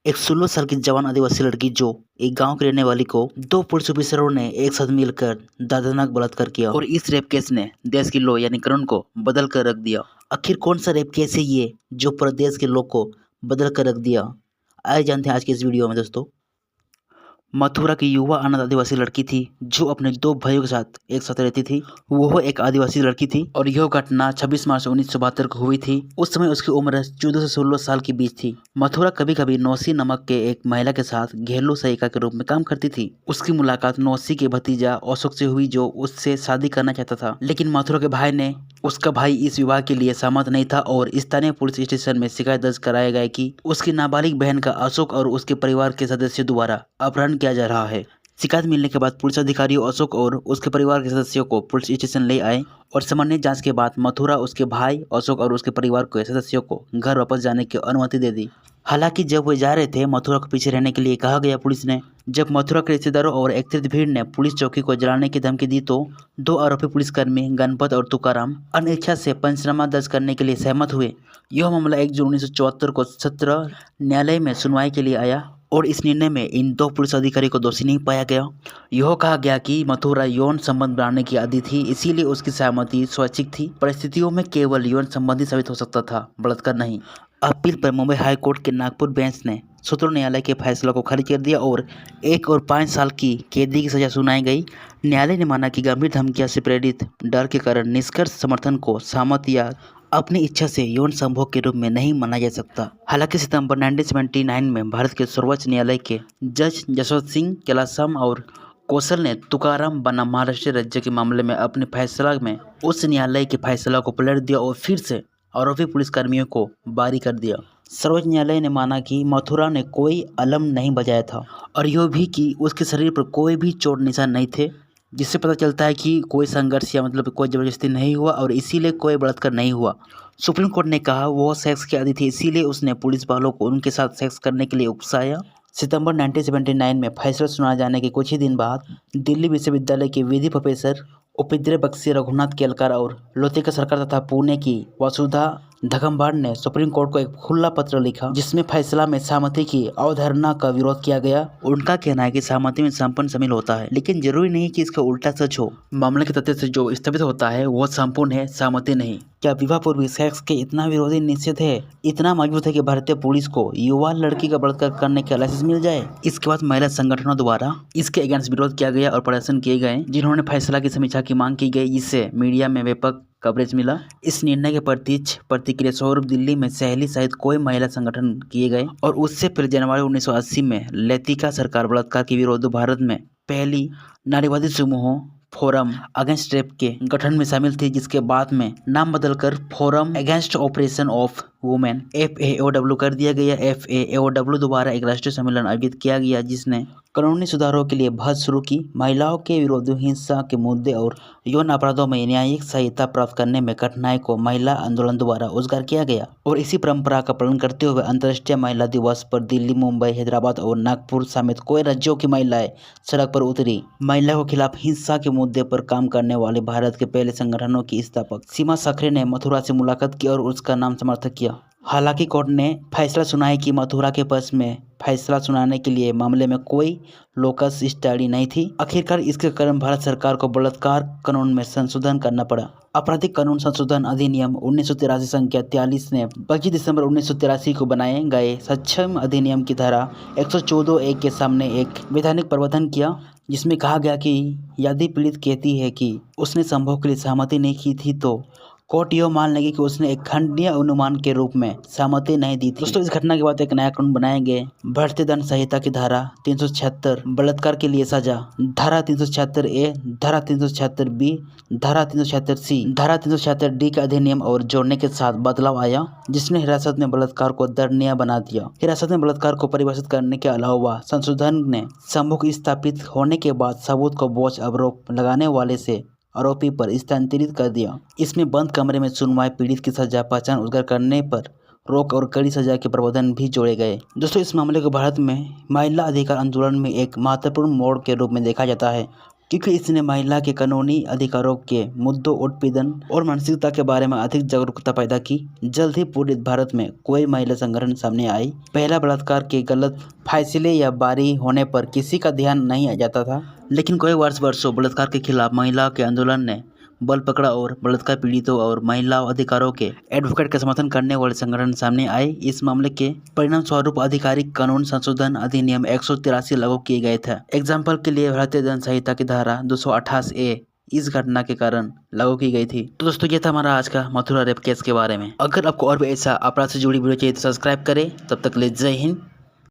एक 16 साल की जवान आदिवासी लड़की जो एक गांव की रहने वाली को दो पुलिस ऑफिसरों ने एक साथ मिलकर दर्दनाक बलात्कार किया और इस रेप केस ने देश की लॉ यानी कानून को बदल कर रख दिया। आखिर कौन सा रेप केस है ये जो पूरे देश के लोग को बदल कर रख दिया? आइए जानते हैं आज की इस वीडियो में दोस्तों। मथुरा की युवा अनाथ आदिवासी लड़की थी जो अपने दो भाइयों के साथ एक साथ रहती थी। वो एक आदिवासी लड़की थी और यह घटना 26 मार्च 1972 को हुई थी। उस समय उसकी उम्र 14 से 16 साल के बीच थी। मथुरा कभी कभी नौसी नामक के एक महिला के साथ घरेलू सहायिका के रूप में काम करती थी। उसकी मुलाकात नौसी के भतीजा अशोक से हुई जो उससे शादी करना चाहता था, लेकिन मथुरा के भाई ने उसका भाई इस विवाह के लिए सहमत नहीं था और स्थानीय पुलिस स्टेशन में शिकायत दर्ज कराया गया कि उसकी नाबालिग बहन का अशोक और उसके परिवार के सदस्यों द्वारा अपहरण किया जा रहा है। शिकायत मिलने के बाद पुलिस अधिकारियों अशोक और उसके परिवार के सदस्यों को पुलिस स्टेशन ले आए और सामान्य जांच के बाद मथुरा उसके भाई अशोक और उसके परिवार के सदस्यों को घर वापस जाने की अनुमति दे दी। हालांकि जब वे जा रहे थे, मथुरा को पीछे रहने के लिए कहा गया पुलिस ने। जब मथुरा के रिश्तेदारों और एकत्रित भीड़ ने पुलिस चौकी को जलाने की धमकी दी तो दो आरोपी पुलिसकर्मी गणपत और तुकाराम अनिच्छा से पंचनामा दर्ज करने के लिए सहमत हुए। यह मामला 1 जून 1974 को सत्र न्यायालय में सुनवाई के लिए आया और इस निर्णय में इन दो पुलिस अधिकारी को दोषी नहीं पाया गया। यह कहा गया कि मथुरा यौन संबंध बनाने की आदी थी, इसीलिए उसकी सहमति स्वैच्छिक थी। परिस्थितियों में केवल यौन संबंधी साबित हो सकता था, बलात्कार नहीं। अपील पर मुंबई हाई कोर्ट के नागपुर बेंच ने सत्र न्यायालय के फैसले को खारिज कर दिया और 1 और 5 साल की कैदी की सजा सुनाई गई। न्यायालय ने माना कि गंभीर धमकियां से प्रेरित डर के कारण निष्कर्ष समर्थन को सहमति या अपनी इच्छा से यौन संभोग के रूप में नहीं माना जा सकता। हालांकि सितंबर 1979 में भारत के सर्वोच्च न्यायालय के जज जसवंत सिंह कैलासम और कौशल ने तुकाराम बनाम महाराष्ट्र राज्य के मामले में अपने फैसला में उस न्यायालय के फैसला को पलट दिया और फिर से आरोपी पुलिसकर्मियों को बारी कर दिया। सर्वोच्च न्यायालय ने माना कि मथुरा ने कोई अलार्म नहीं बजाया था और यह भी कि उसके शरीर पर कोई भी चोट निशान नहीं थे, जिससे पता चलता है कि कोई संघर्ष या कोई जबरदस्ती नहीं हुआ और इसीलिए कोई बलात्कार नहीं हुआ। सुप्रीम कोर्ट ने कहा वो सेक्स के आदी थी, इसीलिए उसने पुलिस वालों को उनके साथ सेक्स करने के लिए उकसाया। सितंबर 1979 में फैसला सुनाए जाने के कुछ ही दिन बाद दिल्ली विश्वविद्यालय के विधि प्रोफेसर उपेंद्र बख्शी, रघुनाथ केलकर और लोतिका सरकार तथा पुणे की वसुधा धगम्बाड़ ने सुप्रीम कोर्ट को एक खुला पत्र लिखा जिसमें फैसला में सहमति की अवधारणा का विरोध किया गया। उनका कहना है कि सहमति में संपूर्ण शामिल होता है, लेकिन जरूरी नहीं कि इसका उल्टा सच हो। मामले के तथ्य से जो स्थापित होता है वो संपूर्ण है, सहमति नहीं। क्या विवाह पूर्व सेक्स के इतना विरोधी निषेध है, इतना मजबूत है कि भारतीय पुलिस को युवा लड़की का बलात्कार करने का लाइसेंस मिल जाए? इसके बाद महिला संगठनों द्वारा इसके अगेंस्ट विरोध किया गया और प्रदर्शन किए गए, जिन्होंने फैसला की समीक्षा की मांग की गई, जिससे मीडिया में व्यापक कवरेज मिला। इस निर्णय के प्रत्यक्ष प्रतिक्रिया स्वरूप दिल्ली में सहेली सहित कोई महिला संगठन किए गए और उससे फिर जनवरी 1980 में लतिका सरकार बलात्कार के विरोध भारत में पहली नारीवादी समूहों फोरम अगेंस्ट रेप के गठन में शामिल थी, जिसके बाद में नाम बदलकर forum against operation of women FAOW कर दिया गया। FAOW द्वारा एक राष्ट्रीय सम्मेलन आयोजित किया गया जिसने कानूनी सुधारों के लिए बहस शुरू की। महिलाओं के विरोध हिंसा के मुद्दे और यौन अपराधों में न्यायिक सहायता प्राप्त करने में कठिनाई को महिला आंदोलन द्वारा उजागर किया गया और इसी परंपरा का पालन करते हुए अंतर्राष्ट्रीय महिला दिवस पर दिल्ली, मुंबई, हैदराबाद और नागपुर समेत कई राज्यों की महिलाएं सड़क पर उतरी। महिलाओं के खिलाफ हिंसा के मुद्दे पर काम करने वाले भारत के पहले संगठनों की स्थापक सीमा सक्रे ने मथुरा से मुलाकात की और उसका नाम समर्थक किया। हालांकि कोर्ट ने फैसला सुनाया कि मथुरा के पक्ष में फैसला सुनाने के लिए मामले में कोई लोकस स्टडी नहीं थी। आखिरकार इसके कारण भारत सरकार को बलात्कार कानून में संशोधन करना पड़ा। आपराधिक कानून संशोधन अधिनियम 1983 संख्या 43 ने 25 दिसंबर 1983 को बनाए गए सक्षम अधिनियम की धारा 114(1) के सामने एक वैधानिक प्रावधान किया, जिसमें कहा गया कि यदि पीड़ित कहती है कि उसने संभोग के लिए सहमति नहीं की थी तो कोर्ट यह मान लेगी कि उसने एक खंडनीय अनुमान के रूप में सहमति नहीं दी थी। दोस्तों, इस घटना के बाद एक नया कानून बनाए गए, भारतीय दंड संहिता की धारा 376 बलात्कार के लिए सजा, धारा 376A, धारा 376B, धारा 376C, धारा 376D का अधिनियम और जोड़ने के साथ बदलाव आया, जिसने हिरासत में बलात्कार को दंडनीय बना दिया। हिरासत में बलात्कार को परिभाषित करने के अलावा संशोधन ने संभोग स्थापित होने के बाद सबूत को बोझ आरोप लगाने वाले से आरोपी पर स्थानांतरित कर दिया। इसमें बंद कमरे में सुनवाई, पीड़ित की सजा, पहचान उजागर करने पर रोक और कड़ी सजा के प्रावधान भी जोड़े गए। दोस्तों, इस मामले को भारत में महिला अधिकार आंदोलन में एक महत्वपूर्ण मोड़ के रूप में देखा जाता है। क्योंकि इसने महिला के कानूनी अधिकारों के मुद्दों, उत्पीड़न और मानसिकता के बारे में अधिक जागरूकता पैदा की। जल्द ही पूरे भारत में कोई महिला संगठन सामने आई। पहला बलात्कार के गलत फैसले या बारी होने पर किसी का ध्यान नहीं जाता था, लेकिन कई वर्षों बलात्कार के खिलाफ महिला के आंदोलन ने बल पकड़ा और बलात्कार पीड़ितों और महिला अधिकारों के एडवोकेट का समर्थन करने वाले संगठन सामने आए। इस मामले के परिणाम स्वरूप आधिकारिक कानून संशोधन अधिनियम 183 लागू किए गए थे। एग्जाम्पल के लिए भारतीय दंड संहिता की धारा 228A इस घटना के कारण लागू की गई थी। तो दोस्तों, ये था हमारा आज का मथुरा रेप केस के बारे में। अगर आपको और भी ऐसा अपराध से जुड़ी वीडियो चाहिए तो सब्सक्राइब करें। तब तक के लिए जय हिंद,